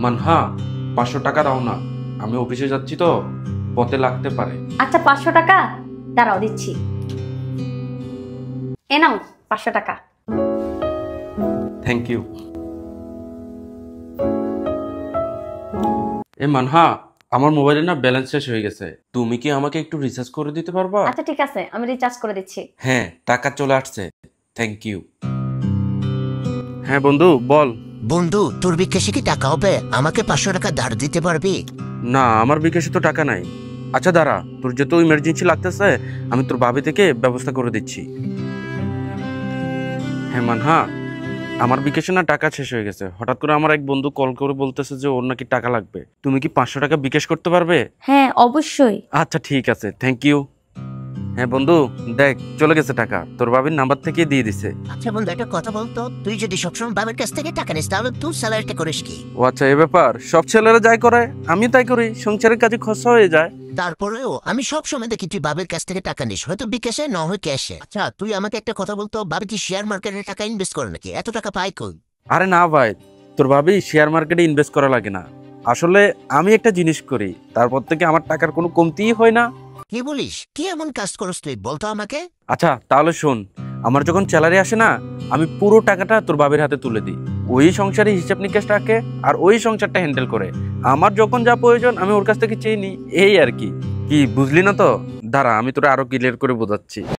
মানহা 500 টাকা দাও না, আমি অফিসে যাচ্ছি তো পথে লাগতে পারে। আচ্ছা 500 টাকা দাঁড়াও দিচ্ছি। এ নাও 500 টাকা। Thank you. এ মানহা, আমার মোবাইলে না ব্যালেন্স শেষ হয়ে গেছে, তুমি কি আমাকে একটু রিচার্জ করে দিতে পারবা? আচ্ছা ঠিক আছে, আমি রিচার্জ করে দিচ্ছি। হ্যাঁ, টাকা চলে আসছে, থ্যাংক ইউ। হ্যাঁ বন্ধু বল। বন্ধু, তোর বিকাশে কি টাকা হবে? আমাকে 500 টাকা ধার দিতে পারবি? না, আমার বিকাশে তো টাকা নাই। আচ্ছা দাঁড়া, তোর যেহেতু ইমার্জেন্সি লাগতেছে, আমি তোর ভাবি থেকে ব্যবস্থা করে দিচ্ছি। হ্যাঁ মানহা, আমার বিকাশে না টাকা শেষ হয়ে গেছে। হঠাৎ করে আমার এক বন্ধু কল করে বলতেছে যে ওর নাকি টাকা লাগবে। তুমি কি 500 টাকা বিকাশ করতে পারবে? হ্যাঁ অবশ্যই। আচ্ছা ঠিক আছে, থ্যাংক ইউ। হ্যাঁ বন্ধু, দেখ চলে গেছে টাকা, তোর ভাবির নাম্বার থেকে দিয়ে দিছে। আচ্ছা বন্ধু, একটা কথা বলতো, তুই যদি সবসময় বাবার কাছ থেকে টাকা নিস তাহলে তুই স্যালারিটা করিস কি? ও আচ্ছা, এ ব্যাপার। সব ছেলেরা যাই করে আমি তাই করি, সংসারের কাজে খরচা হয়ে যায়। তারপরেও আমি সবসময় দেখি তুই বাবার কাছ থেকে টাকা নিস, হয়তো বিকাশে না হয় ক্যাশে। আচ্ছা তুই আমাকে একটা কথা বলতো, বাবা কি শেয়ার মার্কেটে টাকা ইনভেস্ট করে নাকি? এত টাকা পায় কই? আরে না ভাই, তোর ভাবি শেয়ার মার্কেটে ইনভেস্ট করা লাগে না। আসলে আমি একটা জিনিস করি, তারপর থেকে আমার টাকার কোনো কমতিই হয় না। কি বলিস? কি এমন কাজ করস তুই, বলতো আমাকে। আচ্ছা তাহলে শোন, আমার যখন স্যালারি আসে না, আমি পুরো টাকাটা তোর বাবির হাতে তুলে দিই। ওই সংসারে হিসাব নিকাশ রাখে আর ওই সংসারটা হ্যান্ডেল করে। আমার যখন যা প্রয়োজন আমি ওর কাছ থেকে চেয়ে নিই, এই আর কি। কি বুঝলি না তো? দাঁড়া, আমি তোরা আরো ক্লিয়ার করে বোঝাচ্ছি।